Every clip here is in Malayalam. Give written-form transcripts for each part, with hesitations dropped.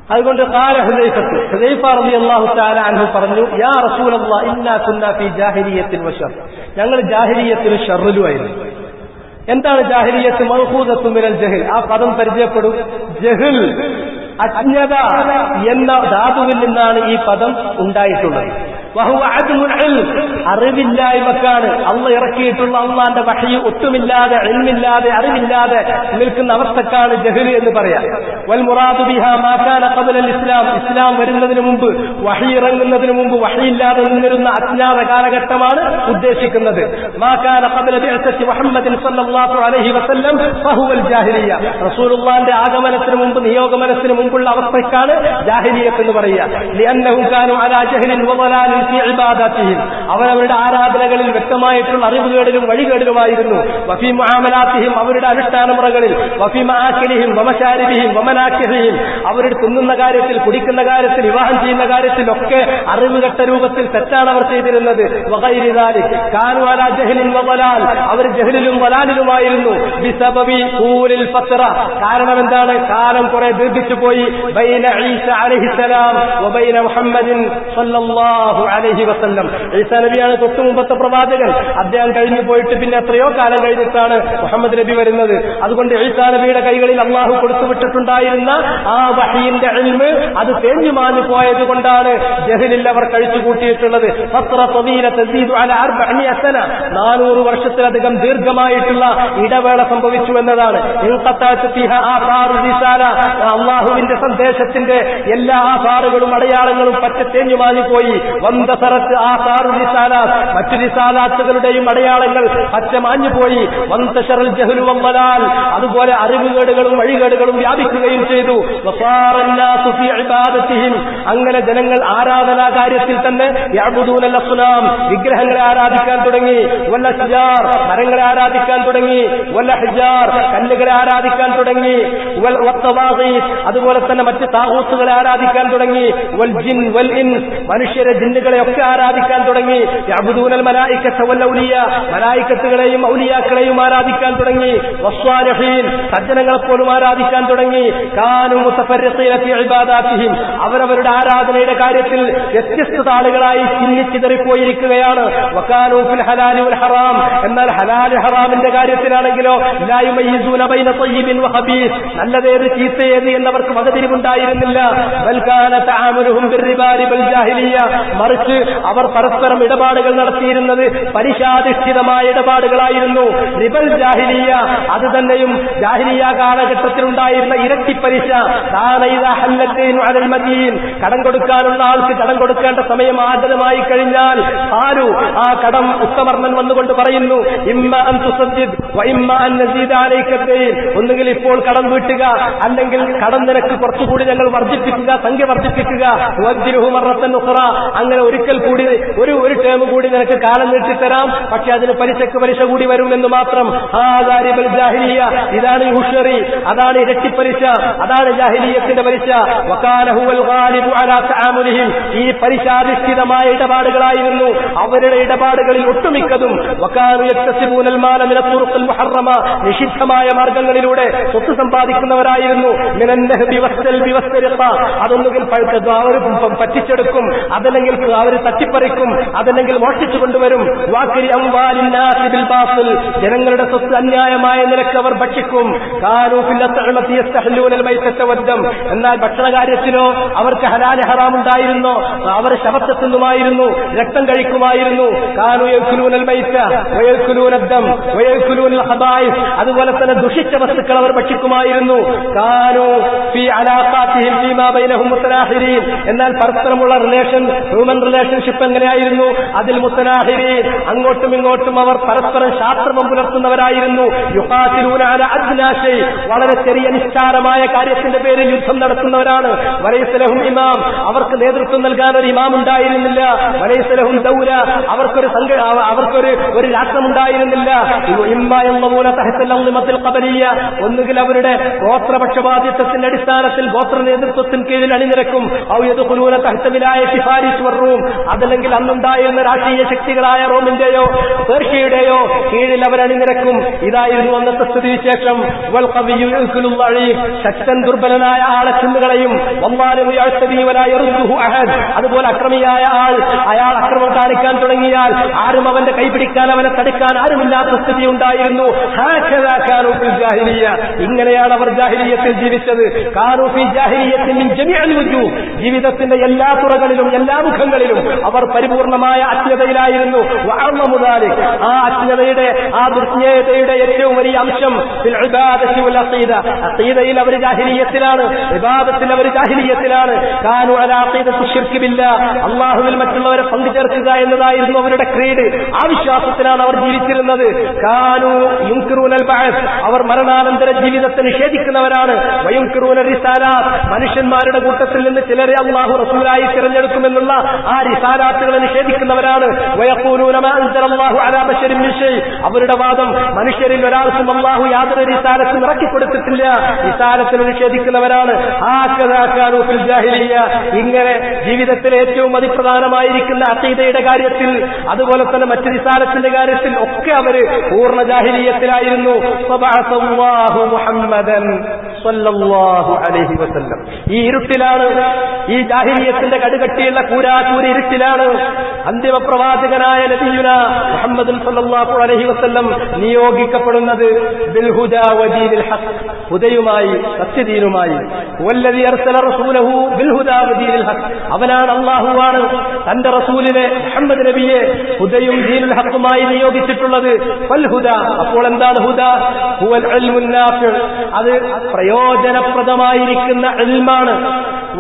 അതുകൊണ്ട് ഖാല ഹുദൈഫ റളിയല്ലാഹു തആല അൻഹു പറഞ്ഞു, യാ റസൂലല്ലാഹ് ഇന്നാ കുന്നാ ഫീ ജാഹിലിയ്യത്തിൻ വശർ, ഞങ്ങൾ ജാഹിലിയ്യത്തിലും ഷർറിലുമായിരുന്നു. എന്താണ് ജാഹിലിയ്യത്ത്? മൗഖൂദത്തുൻ മിനൽ ജഹൽ. ആ പദം പരിചയപ്പെടും. ജഹൽ, അജ്ഞത എന്ന ധാതുവിൽ നിന്നാണ് ഈ പദം ഉണ്ടായിട്ടുള്ളത്. അറിവില്ലായ്മക്കാണ് അള്ള ഇറക്കിയിട്ടുള്ള അള്ളാന്റെ വഹയി ഒട്ടുമില്ലാതെ ഇൽമില്ലാതെ അറിവില്ലാതെ നിൽക്കുന്ന അവസ്ഥക്കാണ് ജഹൽ എന്ന് പറയാം. വൽ മുറാദു ബിഹാ മാ കാന ഖബലൽ ഇസ്ലാം, ഇസ്ലാം വരുന്നതിന് മുമ്പ് വഹയി ഇറങ്ങുന്നതിന് മുമ്പ് വഹയില്ലാതെ നിന്നിരുന്ന അജ്ഞാത കാലഘട്ടമാണ് ഉദ്ദേശിക്കുന്നത്. മാ കാന ഖബല ബിഅസത്തി മുഹമ്മദിൻ സ്വല്ലല്ലാഹു അലൈഹി വസല്ലം ഫഹുവൽ ജാഹിലിയ്യ, റസൂലുള്ളാഹിന്റെ ആഗമനത്തിന് മുമ്പ് നിയോഗമനത്തിന് മുമ്പുള്ള അവസ്ഥക്കാണ് ജാഹിലിയ്യത്ത് എന്ന് പറയുക. ലിഅന്നഹും കാനൂ അലാ ജഹലിൻ വദലാലിൻ ഫീ ഇബാദത്തിഹിം, അവരവരുടെ ആരാധനകളിൽ വ്യക്തമായിട്ടുള്ള അറിവുകേടിലും വഴികേടിലുമായിരുന്നു. വഫീ മുആമലാത്തിഹിം, അവരുടെ അനുഷ്ഠാന മുറകളിൽ. വഫീ മആകിലിഹിം വമശാരിബിഹിം വമനാകിഹിം, അവരുടെ തിന്നുന്ന കാര്യത്തിൽ, കുടിക്കുന്ന കാര്യത്തിൽ, വിവാഹം ചെയ്യുന്ന കാര്യത്തിലൊക്കെ അറിവുകെട്ട രൂപത്തിൽ തെറ്റാണ് അവർ ചെയ്തിരുന്നത്. വഗൈരി ദാലിക് കാനൂ അലാ ജഹലിൻ വദലാൽ, അവർ ജഹലിലും വലാലിലുമായിരുന്നു. ബിസബബി തൂലിൽ ഫത്ര, കാരണം എന്താണ്? കാലം കുറെ ദീർഘിച്ചു പോയി. ബൈന ഈസ അലൈഹിസ്സലാം വബൈന മുഹമ്മദിൻ സ്വല്ലല്ലാഹു അലൈഹി വസല്ലം. ഈസാ നബിയാണ് തൊട്ടു മുമ്പത്തെ പ്രവാചകൻ. അദ്ദേഹം കഴിഞ്ഞു പോയിട്ട് പിന്നെ എത്രയോ കാലം കഴിഞ്ഞിട്ടാണ് മുഹമ്മദ് നബി വരുന്നത്. അതുകൊണ്ട് ഈസാ നബിയുടെ കൈകളിൽ അള്ളാഹു കൊടുത്തുവിട്ടിട്ടുണ്ടായിരുന്ന ആ വഹയിന്റെ ഇൽമ് അത് തേഞ്ഞു മാഞ്ഞു പോയത് കൊണ്ടാണ് ജഹലിൽ അവർ കഴിച്ചു കൂട്ടിയിട്ടുള്ളത്. 400 വർഷത്തിലധികം ദീർഘമായിട്ടുള്ള ഇടവേള സംഭവിച്ചു എന്നതാണ്. അള്ളാഹുവിന്റെ സന്ദേശത്തിന്റെ എല്ലാ ആധാറുകളും അടയാളങ്ങളും പറ്റ തേഞ്ഞു മാഞ്ഞുപോയി. വന്തസറത്ത് ആധാറു റിസാലാത്ത്, മറ്റു റിസാലാത്തുകളുടെയും അടയാളങ്ങൾ പറ്റ മാഞ്ഞുപോയി. വന്തശറൽ ജഹ്ലു വദ്ദലാൽ, അതുപോലെ അറിവുകേടുകളും വഴികേടുകളും വ്യാപിക്കുകയും ചെയ്തു. വസാറന്നാസു ഫീ ഇബാദത്തിഹിം, അങ്ങനെ ജനങ്ങൾ ആരാധനാ കാര്യത്തിൽ തന്നെ യഅ്ബുദൂനൽ അസ്നാം, വിഗ്രഹങ്ങളെ ആരാധിക്കാൻ തുടങ്ങി. വൽ അശ്ജാർ, മരങ്ങളെ ആരാധിക്കാൻ തുടങ്ങി. വൽ അഹ്ജാർ, കല്ലുകളെ ആരാധിക്കാൻ തുടങ്ങി. വൽ വത്തവാഗീത്ത്, അതുപോലെ തന്നെ മറ്റ് താഗൂത്തുകളെ ആരാധിക്കാൻ തുടങ്ങി. വൽ ജിൻ വൽ ഇൻസ്, മനുഷ്യരെ ജിന്നുകളെ ഒക്കെ ആരാധിക്കാൻ തുടങ്ങി. യഅ്ബുദൂനൽ മലായികത വൽ ഔലിയ, മലായികത്തുകളെയും ഔലിയാക്കളെയും ആരാധിക്കാൻ തുടങ്ങി. വസ്വാലിഹീൻ, സജ്ജനങ്ങളെ പോലും ആരാധിക്കാൻ തുടങ്ങി. കാനൂ മുതഫർരിഖീന ഫീ ഇബാദാതിഹിം, അവരവരുടെ ആരാധനയുടെ കാര്യത്തിൽ വ്യത്യസ്ത ആളുകളായി ചിന്നിച്ചിതറിപ്പോയിരിക്കുകയാണ്. വകാനൂ ഫിൽ ഹലാലി വൽ ഹറാം, എന്നാൽ ഹലാൽ ഹറാമിന്റെ കാര്യത്തിലാണെങ്കിലോ ലാ യുമയ്യിസൂന ബൈന തയ്യിബിൻ വഖബീസ്, നല്ലതേത് ചീത്തയേത് എന്നവർക്ക് വകതിരിവുണ്ടായിരുന്നില്ല. ബൽ കാന തആമുലുഹും ബിർറിബാരി ബൽ ജാഹിലിയ്യ, മറിച്ച് അവർ പരസ്പരം ഇടപാടുകൾ നടത്തിയിരുന്നത് പരിശാധിഷ്ഠിതമായ ഇടപാടുകളായിരുന്നു. റിബൽ ജാഹിലിയ്യ, അത് തന്നെയും ജാഹിലിയ്യ കാലഘട്ടത്തിലുണ്ടായിരുന്ന ഇരട്ടി പലിശ. കടം കൊടുക്കാനുള്ള ആൾക്ക് കടം കൊടുക്കേണ്ട സമയം ആഗതമായി കഴിഞ്ഞാൽ ആരു ആ കടം ഉത്തമർണൻ വന്നുകൊണ്ട് പറയുന്നു, ഇമ്മ അൻ തുസദ്ദിദ് വ ഇമ്മ അൻ നസീദ അലൈക ദൈൻ, ഒന്നുകിൽ ഇപ്പോൾ കടം വീട്ടുക, അല്ലെങ്കിൽ കടം നിനക്ക് കുറച്ചുകൂടി ഞങ്ങൾ വർദ്ധിപ്പിക്കുക, സംഖ്യ വർദ്ധിപ്പിക്കുക. വജ്രുഹു മറത്തൻ ഉഖറ, അങ്ങനെ ഒരിക്കൽ കൂടി ഒരു ടേം കൂടി നിനക്ക് കാലം നീട്ടിത്തരാം, പക്ഷെ അതിന് പലിശക്ക് പലിശ കൂടി വരും എന്ന് മാത്രം. ഹാദാ റിബൽ ജാഹിലിയ്യ, ഇതാണ് ഉശ്റി, അതാണ് ഇരട്ടിപ്പലിശ, അതാണ് ജാഹിലിയ്യത്തിന്റെ പലിശ. വകാന ഹുവൽ ഗാലിബു അലാ തആമുലിഹിം, ഈ പലിശാധിഷ്ഠിതമായ ഇടപാടുകളായിരുന്നു അവരുടെ ഇടപാടുകളിൽ ഒട്ടുമിക്കതും. വകാനു യക്തസിബൂനൽ മാല മിന തുറുഖിൽ മുഹറമ, നിഷിദ്ധമായ മാർഗങ്ങളിലൂടെ സ്വത്ത് സമ്പാദിക്കുന്നവരായിരുന്നു. മിനൻ നഹബി വസ്സൽബി വസ്സരിഖ, അതൊന്നുകിൽ പറ്റിച്ചെടുക്കും, അതല്ലെങ്കിൽ അവർ തട്ടിപ്പറിക്കും, അതല്ലെങ്കിൽ മോഷ്ടിച്ചു കൊണ്ടുവരും. വാക്കിരി അംവാലിൻ നാസി ബിൽ ബാത്തിൽ, ജനങ്ങളുടെ സ്വത്ത് അന്യായമായ നിലക്ക് അവർ ഭക്ഷിക്കും. കാനൂ ഫിൽ അത്അമതി യസ്തഹ്ലൂനൽ മൈതത വദ്ദം, എന്നാൽ ഭക്ഷണകാര്യത്തിലോ അവർക്ക് ഹലാൽ ഹറാം ഉണ്ടായിരുന്നു. അവർ ശവത്തെത്തുന്നുമായിരുന്നു, രക്തം കഴിക്കുമായിരുന്നു. കാനൂ യഅ്കുലൂനൽ മൈത വയഅ്കുലൂനൽ ദം വയഅ്കുലൂനൽ ഖബായിസ്, അതുപോലെ തന്നെ ദുഷിച്ച വസ്തുക്കൾ അവർ ഭക്ഷിക്കുമായിരുന്നു. കാനൂ ഫീ അലാഖാതിഹിം ഫീമാ ബൈനഹും മുതനാഹിരീൻ, എന്നാൽ പരസ്പരമുള്ള റിലേഷൻ, ഹ്യൂമൻ റിലേഷൻഷിപ്പ് എങ്ങനെയായിരുന്നു? അതിൽ മുതനാഹിരീൻ, അങ്ങോട്ടും ഇങ്ങോട്ടും അവർ പരസ്പരം ശാസ്ത്രമം പുലർത്തുന്നവരായിരുന്നു. യുഖാതിലൂന അലാ അദ്നാ ശൈ, വളരെ ചെറിയ നിസ്സാരമായ കാര്യത്തിന്റെ പേരിൽ യുദ്ധം നടത്തുന്നവരാണ്. വലൈസ ലഹും ഇമാം, അവർക്ക് നേതൃത്വം നൽകാൻ ഒരു ഇമാം ഉണ്ടായിരുന്നില്ല. വലൈസ ലഹും ദൗല, അവർക്കൊരു രാഷ്ട്രമുണ്ടായിരുന്നില്ല. ഇമ്മാ ഒന്നുകിൽ അവരുടെ ഗോത്രപക്ഷപാതിത്വത്തിന്റെ അടിസ്ഥാനത്തിൽ ഗോത്ര നേതൃത്വത്തിന് കീഴിൽ അണിനിരക്കും, അതല്ലെങ്കിൽ അന്നുണ്ടായിരുന്ന രാഷ്ട്രീയ ശക്തികളായ റോമിന്റെയോ പേർഷ്യയുടെയോ കീഴിൽ അവർ അണിനിരക്കും. ഇതായിരുന്നു അന്നത്തെ സ്ഥിതിവിശേഷം. ശക്തൻ ദുർബലനായ ആളെ ചെന്നുകളയും. അതുപോലെ അക്രമിയായ അയാൾ അക്രമം കാണിക്കാൻ തുടങ്ങിയാൽ ആരും അവന്റെ കൈപിടിക്കാൻ, അവനെ തടുക്കാൻ ആരുമില്ലാത്ത സ്ഥിതി ഉണ്ടായിരുന്നു. ഇങ്ങനെയാണ് അവർ ജാഹിലിയ്യത്തിൽ ജീവിച്ചത്. ജീവിതത്തിന്റെ എല്ലാ തുറകളിലും എല്ലാ മുഖങ്ങളിലും അവർ പരിപൂർണമായ അജ്ഞതയിലായിരുന്നു. ആ അജ്ഞതയുടെ, ആ ദുർജ്ഞേയതയുടെ ഏറ്റവും വലിയ അംശം അഖീദയിൽ അവർ ജാഹിലിയ്യത്തിലാണ്, ഇബാദത്തിൽ അവർ ജാഹിലിയ്യത്തിലാണ്. അല്ലാഹുവിൽ മറ്റുള്ളവരെ പങ്കുചേർക്കുക എന്നതായിരുന്നു അവരുടെ ക്രീഡ്. ആ വിശ്വാസത്തിലാണ് അവർ ജീവിച്ചിരുന്നത്. അവർ മരണാനന്തര ജീവിതത്തെ നിഷേധിക്കുന്നവരാണ്. മനുഷ്യന്മാരുടെ കൂട്ടത്തിൽ നിന്ന് ചിലരെ അല്ലാഹു റസൂലായി തിരഞ്ഞെടുക്കുമെന്നുള്ള ആ റിസാലാത്തുകളെ നിഷേധിക്കുന്നവരാണ്. അവരുടെ വാദം, മനുഷ്യരിൽ ഒരാൾക്കും അല്ലാഹു യാതൊരു റിസാലത്തും ഇറക്കിക്കൊടുത്തിട്ടില്ല, റിസാലത്തിനെ നിഷേധിക്കുന്നവരാണ്. ഇങ്ങനെ ജീവിതത്തിലെ ഏറ്റവും അതിപ്രധാനമായിരിക്കുന്ന അഖീദയുടെ കാര്യത്തിൽ, അതുപോലെ തന്നെ മറ്റു റിസാലത്തിന്റെ കാര്യത്തിൽ ഒക്കെ അവര് പൂർണ്ണ ജാഹിലിയ്യത്തിലായിരുന്നു. ഈ ഇരുട്ടിലാണ്, ഈ ജാഹിലിയ്യത്തിന്റെ കടുകട്ടിയുള്ള കൂരാകൂരി ഇരുട്ടിലാണ് അന്തിമ പ്രവാചകനായ നബിയുന മുഹമ്മദ് സല്ലല്ലാഹു അലൈഹി വസല്ലം നിയോഗിക്കപ്പെടുന്നത്. ബിൽ ഹുദാ വദീനിൽ ഹഖ്, ഹുദയുമായി, സത്യദീനുമായി. വല്ലദീ അർസല റസൂലഹു ബിൽ ഹുദാ വദീനിൽ ഹഖ്, അവനാണ്, അല്ലാഹുവാണ് തന്റെ റസൂലിനെ മുഹമ്മദ് നബിയെ ഹുദയും ദീനുൽ ഹഖുമായി നിയോഗിച്ചിട്ടുള്ളത്. ഫൽ ഹുദാ, അപ്പോൾ എന്താണ് ഹുദ? ഹുവൽ ഇൽമുൻ നാഫി, അത് പ്രയോജനപ്രദമായിരിക്കുന്ന ഇൽമാണ്.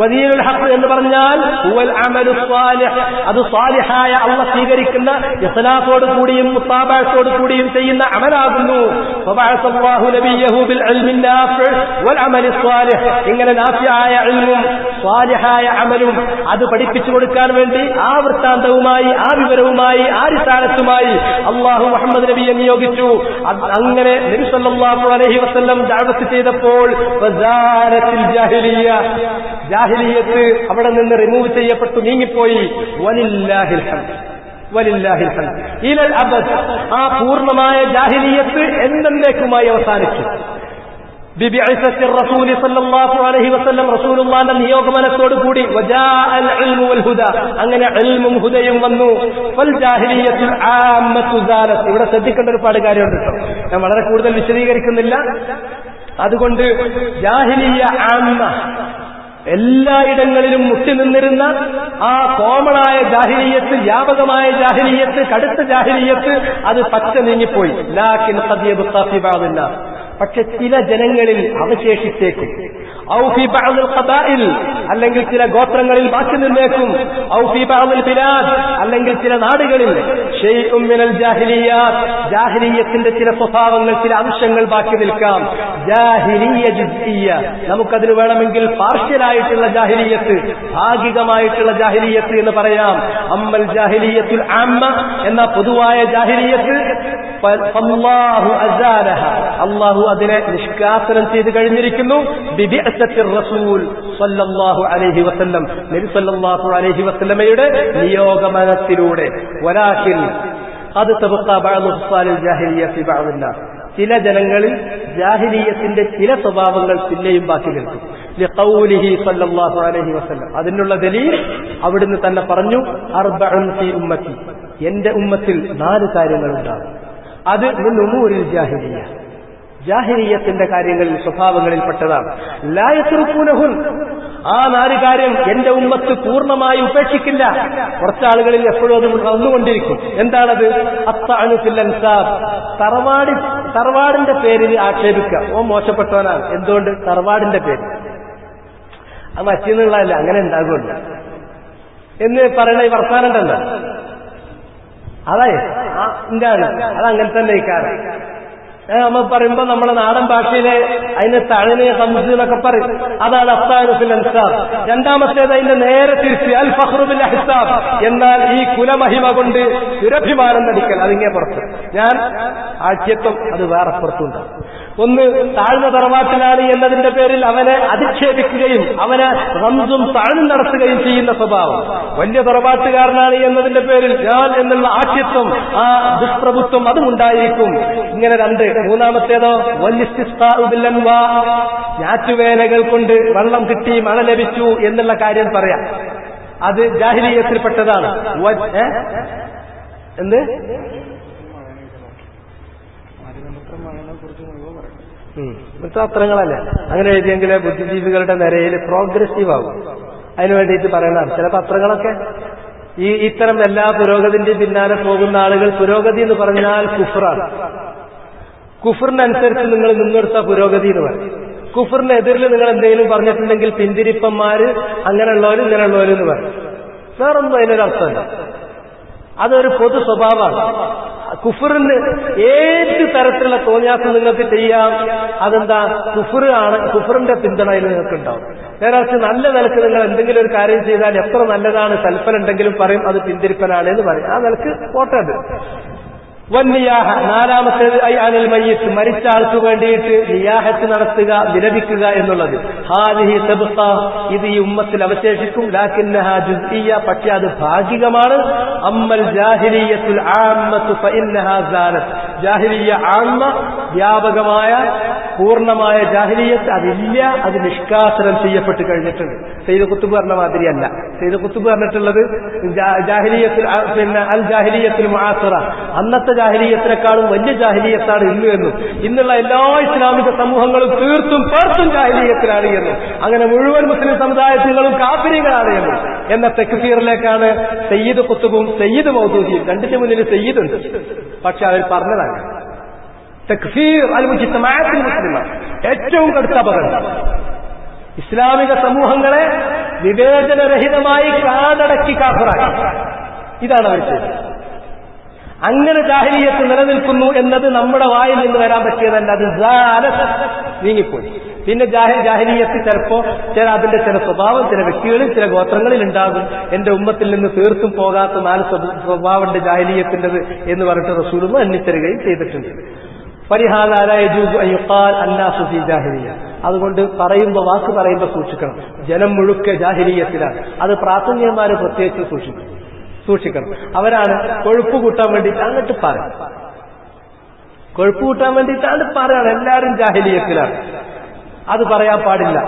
വദീനുൽ ഹഖ് എന്ന് പറഞ്ഞാൽ ഹുവൽ അമലു സ്വാലിഹ്, അത് സ്വാലിഹായ അല്ലാഹ് സ്വീകരിക്കുന്ന ഇഖ്ലാസോട് കൂടിയും മുത്താബഅത്തോട് കൂടിയും ചെയ്യുന്ന അമലാകുന്നു. വബഅസല്ലാഹു നബിയഹു ബിൽ ഇൽമിൻ നാഫി വൽ അമലി സ്വാലിഹ്, ഇങ്ങനെ നാഫിയായ ഇൽമും സ്വാലിഹായ അമലും അത് പഠിപ്പിച്ചു കൊടുക്കാൻ വേണ്ടി ആ വൃത്താന്തവുമായി, ആ വിവരവുമായി, ആ റിസാലത്തുമായി അല്ലാഹു മുഹമ്മദ് നബിയെ നിയോഗിച്ചു. അങ്ങനെ നബി സല്ലല്ലാഹു അലൈഹി വസല്ലം ദഅവത്ത് ചെയ്തപ്പോൾ വസാരത്തിൽ ജാഹിലിയ്യ, ജാഹിലിയ്യത്ത് അവിടെ നിന്ന് റിമൂവ് ചെയ്യപ്പെട്ടു, നീങ്ങിപ്പോയി. വലില്ലാഹിൽ ഹംദ്, വലില്ലാഹിൽ ഹംദ് ഇലൽ അബദ്. ആ പൂർണ്ണമായ ജാഹിലിയ്യത്ത് എന്നേക്കുമായി അവസാനിച്ചു. ബിബിഅസത്തി റസൂൽ സല്ലല്ലാഹു അലൈഹി വസല്ലം, റസൂലുള്ളാഹിന്റെ നിയോഗമനത്തോട് കൂടി വജാഅൽ ഇൽമു വൽ ഹുദാ, അങ്ങനെ ഇൽമും ഹുദയും വന്നു. ഫൽ ജാഹിലിയ്യത്തുൽ ആമ്മത്തു സാലത്ത്. ഇവിടെ ശ്രദ്ധിക്കേണ്ട ഒരുപാട് കാര്യമുണ്ട് കേട്ടോ, ഞാൻ വളരെ കൂടുതൽ വിശദീകരിക്കുന്നില്ല. അതുകൊണ്ട് ജാഹിലിയ്യ ആമ്മ, എല്ലായിടങ്ങളിലും മുട്ടിനിന്നിരുന്ന ആ കോമണായ ജാഹിലിയ്യത്ത്, വ്യാപകമായ ജാഹിലിയ്യത്ത്, കടുത്ത ജാഹിലിയ്യത്ത്, അത് പച്ച നീങ്ങിപ്പോയി. ലാകിൻ ഖദ് യബ്ഖാ ഫീ ബഅദ് അന്നാസ്, പക്ഷെ ചില ജനങ്ങളിൽ അവശേഷിച്ചേക്കും. ഔ ഫീ ബഅദിൽ ഖബാഇൽ, അല്ലെങ്കിൽ ചില ഗോത്രങ്ങളിൽ ബാക്കി നിന്നേക്കും. ഔ ഫീ ബഅദിൽ ബിലാദ്, അല്ലെങ്കിൽ ചില നാടുകളിൽ ശൈഉം മിനൽ ജാഹിലിയ്യാത്ത്, ജാഹിലിയ്യത്തിന്റെ ചില സ്വഭാവങ്ങൾ, ചില അംശങ്ങൾ ബാക്കി നിൽക്കാം. ജാഹിലിയ്യ ജുസ്ഇയ്യ, നമുക്കതിന് വേണമെങ്കിൽ പാർഷ്യലായിട്ടുള്ള ജാഹിലിയ്യത്ത്, ഭാഗികമായിട്ടുള്ള ജാഹിലിയ്യത്ത് എന്ന് പറയാം. അമ്മൽ ജാഹിലിയ്യത്തുൽ ആമ്മ എന്ന പൊതുവായ ജാഹിലിയ്യത്ത് ഫല്ലാഹു അസാലഹ, അല്ലാഹു അതിനെ നിഷ്കാസനം ചെയ്തു കഴിഞ്ഞിരിക്കുന്നു. ബിബിഅസത്തിർ റസൂൽ സല്ലല്ലാഹു അലൈഹി വസല്ലം, നബി സല്ലല്ലാഹു അലൈഹി വസല്ലമയുടെ നിയോഗമനത്തിലൂടെ. വലാകിൻ ഖദ് തബഖാ ബഅദു ഖിസാലിൽ ജാഹിലിയ്യ ഫീ ബഅദ് അന്നാസ്, ചില ജനങ്ങളിൽ ജാഹിലിയ്യത്തിന്റെ ചില സ്വഭാവങ്ങൾ പിന്നെയും ബാക്കി നിൽക്കും. ലിഖൗലിഹി സല്ലല്ലാഹു അലൈഹി വസല്ലം, അതിനുള്ള ദലീൽ അവിടുന്ന് തന്നെ പറഞ്ഞു. അർബഉൻ ഫീ ഉമ്മത്തി, എന്റെ ഉമ്മത്തിൽ 4 കാര്യങ്ങളുണ്ടാകും. അത് മിൻ ഉമൂരിൽ ജാഹിലിയ്യ, ജാഹിലിയ്യത്തിന്റെ കാര്യങ്ങളിൽ, സ്വഭാവങ്ങളിൽപ്പെട്ടതാണ്. ലാ യത്റുകൂനഹുൻ, ആ 4 കാര്യം എന്റെ ഉമ്മത്ത് പൂർണ്ണമായി ഉപേക്ഷിക്കില്ല. കുറച്ചാളുകളിൽ എപ്പോഴും അത് വന്നുകൊണ്ടിരിക്കും. എന്താണത്? അത്തഅനു ഫിൽ അൻസാബ്, തറവാടിന്റെ പേരിൽ ആക്ഷേപിക്കുക. ഓ മോശപ്പെട്ടവനാണ്, എന്തുകൊണ്ട്? തറവാടിന്റെ പേര്. അത് മറ്റൊന്നുള്ളതല്ല, അങ്ങനെ ഉണ്ടാകുമല്ലോ എന്ന് പറയുന്ന ഈ വർത്താനം ഉണ്ടല്ലോ, അതായത് എന്താണ് അതങ്ങനെ തന്നെ ഈ കാരണം. നമ്മൾ പറയുമ്പോ നമ്മുടെ നാടൻ ഭാഷയിലെ അതിന് തഴന് ഹംസ് എന്നൊക്കെ പറയും. അതാണ് അഫ്സാനുൽ അൻസാബ്. രണ്ടാമത്തേത് അതിന്റെ നേരെ തിരിച്ച് അൽ ഫഖ്റു ബിൽ അഹ്സാബ്, എന്നാൽ ഈ കുലമഹിമ കൊണ്ട് ദുരഭിമാനം നടിക്കൽ. അതിങ്ങനെ പുറത്ത് ഞാൻ ആഴ്ചത്വം അത് വേറെ പുറത്തുണ്ട്. ഒന്ന് താഴ്ന്ന തറവാട്ടിലാണ് എന്നതിന്റെ പേരിൽ അവനെ അധിക്ഷേപിക്കുകയും അവനെ റംസും താഴ്ന്നും നടത്തുകയും ചെയ്യുന്ന സ്വഭാവം. വലിയ തറവാട്ടുകാരനാണ് എന്നതിന്റെ പേരിൽ ഞാൻ എന്നുള്ള ആക്ഷ്യത്വം, ആ ദുഷ്പ്രഭുത്വം അതും ഉണ്ടായിരിക്കും. ഇങ്ങനെ രണ്ട്. മൂന്നാമത്തേതോ ഞാറ്റുവേലകൾ കൊണ്ട് വെള്ളം കിട്ടി, മഴ ലഭിച്ചു എന്നുള്ള കാര്യം പറയാം. അത് ജാഹിലിയ്യത്തിൽപ്പെട്ടതാണ്. എന്ത് അത്രങ്ങളല്ലേ അങ്ങനെ എഴുതിയെങ്കിൽ ബുദ്ധിജീവികളുടെ നിരയിൽ പ്രോഗ്രസീവ് ആകും. അതിനു വേണ്ടിയിട്ട് പറയണതാണ് ചില പത്രങ്ങളൊക്കെ. ഇത്തരം എല്ലാ പുരോഗതിന്റെയും പിന്നാലെ പോകുന്ന ആളുകൾ, പുരോഗതി എന്ന് പറഞ്ഞാൽ കുഫറാണ്. കുഫറിനനുസരിച്ച് നിങ്ങൾ നിന്നെടുത്ത പുരോഗതി എന്ന് പറയും. കുഫറിനെതിരിൽ നിങ്ങൾ എന്തെങ്കിലും പറഞ്ഞിട്ടുണ്ടെങ്കിൽ പിന്തിരിപ്പന്മാര് അങ്ങനെയുള്ളവരും ഇങ്ങനെയുള്ളവരും എന്ന് പറയും. വേറൊന്നും അതിനൊരർത്ഥമല്ല. അതൊരു പൊതു സ്വഭാവമാണ്. കുഫറിന് ഏത് തരത്തിലുള്ള തോന്നിയാസം നിങ്ങൾക്ക് ചെയ്യാം. അതെന്താ? കുഫറാണ്. കുഫറിന്റെ പിന്തുണ നിങ്ങൾക്ക് ഉണ്ടാവും. നേരെ നല്ല നിലക്ക് നിങ്ങൾ എന്തെങ്കിലും ഒരു കാര്യം ചെയ്താൽ എത്ര നല്ലതാണ്, സൽഫലുണ്ടെങ്കിലും പറയും അത് പിന്തിരിപ്പനാണ് എന്ന് പറയും. ആ നിലക്ക് പോട്ടത്. വന്നിയാഹ. നാലാമത്തേത് ഐ അനിൽ മയ്യിത്ത്, മരിച്ച ആൾക്ക് വേണ്ടിയിട്ട് നിയാഹത്ത് നടത്തുക, വിലപിക്കുക എന്നുള്ളത്. ഹാദിഹി തബ്ഖ, ഇത് ഈ ഉമ്മത്തിൽ അവശേഷിക്കും. ലാകിന്നഹാ ജുസ്ഇയ്യ, പക്ഷേ അത് ഭാഗികമാണ്. അമ്മൽ ജാഹിലിയ്യത്തുൽ ആമ്മത്തു ഫഇന്നഹാ സാലത്ത്. ജാഹിലിയ്യ ആമ്മ, വ്യാപകമായ പൂർണ്ണമായ ജാഹിലിയ്യത്ത് അതില്ല, അത് നിഷ്കാസനം ചെയ്യപ്പെട്ട് കഴിഞ്ഞിട്ടുണ്ട്. സയ്യിദ് ഖുത്ബ് പറഞ്ഞ മാതിരിയല്ല. സയ്യിദ് ഖുത്ബ് പറഞ്ഞിട്ടുള്ളത് ജാഹിലിയ്യത്തുൽ അൽ ജാഹിലിയ്യത്തുൽ മുആസിറ, അന്നത്തെ ജാഹിലിയ്യത്തിനേക്കാളും വലിയ ജാഹിലിയ്യത്താണ് ഇന്ന് എന്നും, ഇന്നുള്ള എല്ലാ ഇസ്ലാമിക സമൂഹങ്ങളും തീർത്തും പേർത്തും ജാഹിലിയ്യത്തിലാണ് എന്നും, അങ്ങനെ മുഴുവൻ മുസ്ലിം സമുദായത്തിലും കാഫിരീകളാണ് എന്നും എന്ന തെക്ഫീറിലേക്കാണ് സയ്യിദ് ഖുത്ബും സയ്യിദ് മൗദൂദിയും, രണ്ടിന്റെ മുന്നിൽ സയ്യിദ് ഉണ്ട്. പക്ഷെ അവർ പറഞ്ഞതാണ് തക്ഫീർ അൽ മുജ്തമഅത്തുൽ മുസ്ലിമ, ഏറ്റവും കടുത്ത അപകടം. ഇസ്ലാമിക സമൂഹങ്ങളെ വിവേചനരഹിതമായി കാടടക്കി കാഫിറാക്കി. ഇതാണ് അവർ ചെയ്തത്. അങ്ങനെ ജാഹിലിയ്യത്ത് നിലനിൽക്കുന്നു എന്നത് നമ്മുടെ വായിൽ നിന്ന് വരാൻ പറ്റിയതല്ല. അത് നീങ്ങിപ്പോയി. പിന്നെ ജാഹിലിയ്യത്ത് ചിലപ്പോ അതിന്റെ ചില സ്വഭാവം ചില വ്യക്തികളിൽ ചില ഗോത്രങ്ങളിൽ ഉണ്ടാകും. എന്റെ ഉമ്മത്തിൽ നിന്ന് തീർത്തും പോകാത്ത 4 സ്വഭാവമുണ്ട് ജാഹിലിയ്യത്തിൻ്റെത് എന്ന് പറഞ്ഞിട്ട് റസൂലുള്ളാഹി എണ്ണിത്തരുകയും ചെയ്തിട്ടുണ്ട്. അതുകൊണ്ട് വാക്ക് പറയുമ്പോൾ സൂക്ഷിക്കണം. ജനം മുഴുക്കെ ജാഹിലിയ്യത്തിലാണ്. അത് പ്രാഥമികന്മാര് പ്രത്യേകിച്ച് സൂക്ഷിക്കണം. അവരാണ് കൊഴുപ്പ് കൂട്ടാൻ വേണ്ടിയിട്ട് അങ്ങോട്ട് പറയും. കൊഴുപ്പ് കൂട്ടാൻ വേണ്ടിയിട്ടാണ് പറയാണ് എല്ലാവരും ജാഹിലിയ്യത്തിലാണ്. അത് പറയാൻ പാടില്ല.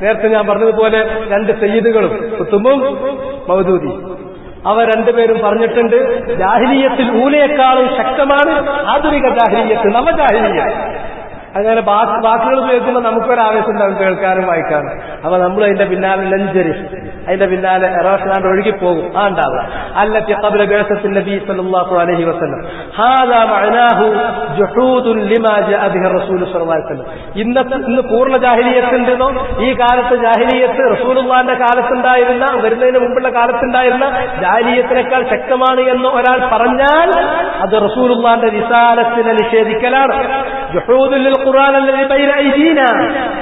നേരത്തെ ഞാൻ പറഞ്ഞതുപോലെ 2 സയ്യിദുകളും ഖുത്ബും മൗദൂദി, അവർ രണ്ടുപേരും പറഞ്ഞിട്ടുണ്ട് ജാഹിലിയ്യത്തിൽ ഊലയെക്കാളും ശക്തമാണ് ആധുനിക ജാഹിലിയ്യത്ത്, നവജാഹിലിയ്യ. അങ്ങനെ വാക്കുകൾ കേൾക്കുമ്പോൾ നമുക്കൊരാവേശം ഉണ്ടാവും കേൾക്കാനും വായിക്കാനും. അപ്പൊ നമ്മൾ അതിന്റെ പിന്നാലെ ലഞ്ചരി, അതിന്റെ പിന്നാലെ എറോഷനാണ്ട് ഒഴുകിപ്പോകും. ആ ഉണ്ടാവുക അല്ലത്തി ഖബ്ല ബിഅസത്തി നബി സല്ലല്ലാഹു അലൈഹി വസല്ലം ഹാദാ മഅനാഹു ജുഹൂദുൻ ലിമാ ജാഅ ബിഹി റസൂൽ സ്വല്ലല്ലാഹു അലൈഹി വസല്ലം. ഇന്ന് പൂർണ്ണ ജാഹിലിയ്യത്ത് ഉണ്ടെന്നോ, ഈ കാലത്ത് ജാഹിലിയ്യത്ത് റസൂലുള്ളാഹിന്റെ കാലത്തുണ്ടായിരുന്ന, വരുന്നതിന് മുമ്പുള്ള കാലത്തുണ്ടായിരുന്ന ജാഹിലിയ്യത്തിനേക്കാൾ ശക്തമാണ് എന്ന് ഒരാൾ പറഞ്ഞാൽ അത് റസൂലുള്ളാഹിന്റെ റിസാലത്തിനെ നിഷേധിക്കലാണ്. ജുഹൂദുൽ ഖുർആൻ അല്ലദീ ബൈന ഐദീനാ,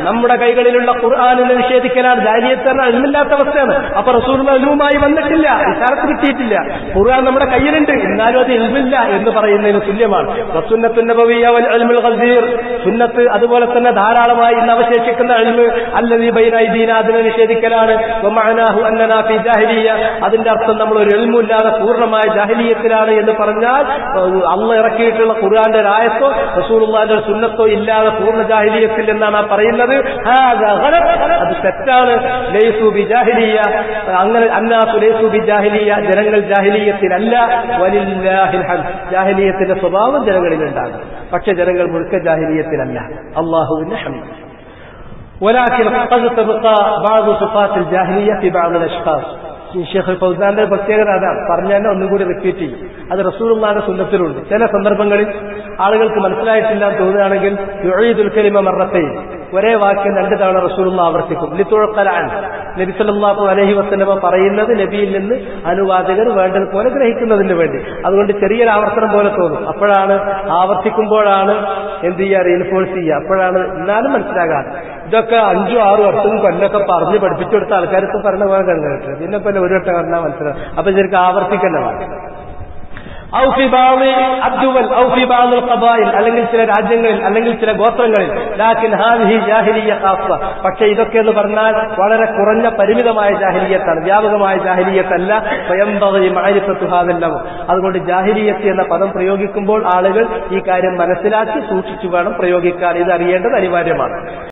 നമ്മുടെ കൈകളിലുള്ള ഖുർആനിനെ നിഷേധിക്കലാണ്. ജാഹിലിയ്യത്ത് പറഞ്ഞാൽ ഇൽമില്ലാത്ത അവസ്ഥയാണ്. അപ്പൊ റസൂലുള്ളാഹി ഇൽമുമായി വന്നിട്ടില്ല, റിസാലത്ത് കിട്ടിയിട്ടില്ല, ഖുർആൻ നമ്മുടെ കയ്യിലുണ്ട്, എന്നാലും അത് ഇൽമില്ല എന്ന് പറയുന്നതിന് തുല്യമാണ്. വസുന്നത്തുൻ നബവിയ്യ വൽ ഇൽമുൽ ഗസീർ, സുന്നത്ത് അതുപോലെ തന്നെ ധാരാളമായി ഇന്ന് അവശേഷിക്കുന്ന ഇൽമ് അല്ലദീ ബൈന ഐദീനാ, അതിനെ നിഷേധിക്കലാണ്. വമഅനാഹു അന്നനാ ഫീ ജാഹിലിയ്യ, അതിന്റെ അർത്ഥം നമ്മൾ ഒരു ഇൽമുല്ലാതെ പൂർണ്ണമായ ജാഹിലിയ്യത്തിലാണ് എന്ന് പറഞ്ഞാൽ അള്ളാഹ് ഇറക്കിയിട്ടുള്ള ഖുർആന്റെ ഒരായത്തോ റസൂലുള്ളാഹിന്റെ സുന്നത്തോ ഇല്ലാതെ പൂർണ്ണ ജാഹിലിയ്യത്തിൽ എന്നാണ് ആ പറയുന്നത്. അത് തെറ്റാണ്. ലൈസു ബിജാഹിലിയ്യ, അങ്ങനെ അന്നാസു ലൈസു ബിജാഹിലിയ്യ, ജനങ്ങൾ ജാഹിലിയ്യത്തിലല്ല. വലില്ലാഹിൽ ഹംദ്, ജാഹിലിയ്യത്തിന്റെ സ്വഭാവം ജനങ്ങളിലുണ്ടാകും, പക്ഷെ ജനങ്ങൾ മുഴുക്ക ജാഹിലിയ്യത്തിലല്ല. അല്ലാഹുവിന്റെ ഹംദ്. ولكن قد تبقى بعض صفات الجاهلية في بعض الأشخاص. ഷെയ്ഖ് ഫൗസാന്റെ പ്രത്യേകത അതാണ്. പറഞ്ഞാൽ ഒന്നുകൂടി റിപ്പീറ്റ് ചെയ്യും. അത് റസൂലുള്ളാഹിന്റെ സുന്നത്തിലുണ്ട്. ചില സന്ദർഭങ്ങളിൽ ആളുകൾക്ക് മനസ്സിലായിട്ടില്ല തോന്നുകയാണെങ്കിൽ യുഈദുൽ കലിമ മറത്തൈൻ, ഒരേ വാക്യം 2 തവണ റസൂലുള്ളാഹി ആവർത്തിക്കും. ലിതുഖലഅൻ, നബി സല്ലല്ലാഹു അലൈഹി വസല്ലമ പറയുന്നത് നബിയിൽ നിന്ന് അനുവാചകർ വേണ്ടതുപോലെ ഗ്രഹിക്കുന്നതിന് വേണ്ടി. അതുകൊണ്ട് ചെറിയൊരു ആവർത്തനം പോലെ തോന്നും. അപ്പോഴാണ് ആവർത്തിക്കുമ്പോഴാണ് എന്ത് ചെയ്യുക, റീൻഫോഴ്സ് ചെയ്യുക. അപ്പോഴാണ് എന്നാലും മനസ്സിലാകാൻ. ഇതൊക്കെ 5, 6 വർഷവും കൊല്ലൊക്കെ പറഞ്ഞ് പഠിപ്പിച്ചു കൊടുത്ത ആൾക്കാർക്ക് പറഞ്ഞ പോലെ കണ്ടിട്ട് പിന്നെ പോലെ ഒരു വട്ടം പറഞ്ഞാൽ മനസ്സിലാവും. അപ്പൊ ശരിക്കും ആവർത്തിക്കേണ്ടതാണ്. അല്ലെങ്കിൽ ചില രാജ്യങ്ങളിൽ അല്ലെങ്കിൽ ചില ഗോത്രങ്ങളിൽ. പക്ഷെ ഇതൊക്കെ എന്ന് പറഞ്ഞാൽ വളരെ കുറഞ്ഞ പരിമിതമായ ജാഹിലിയത്താണ്, വ്യാപകമായ ജാഹിലിയത്തല്ല. അതുകൊണ്ട് ജാഹിലിയത്ത് എന്ന പദം പ്രയോഗിക്കുമ്പോൾ ആളുകൾ ഈ കാര്യം മനസ്സിലാക്കി സൂക്ഷിച്ചു വേണം പ്രയോഗിക്കാൻ. ഇത് അറിയേണ്ടത് അനിവാര്യമാണ്.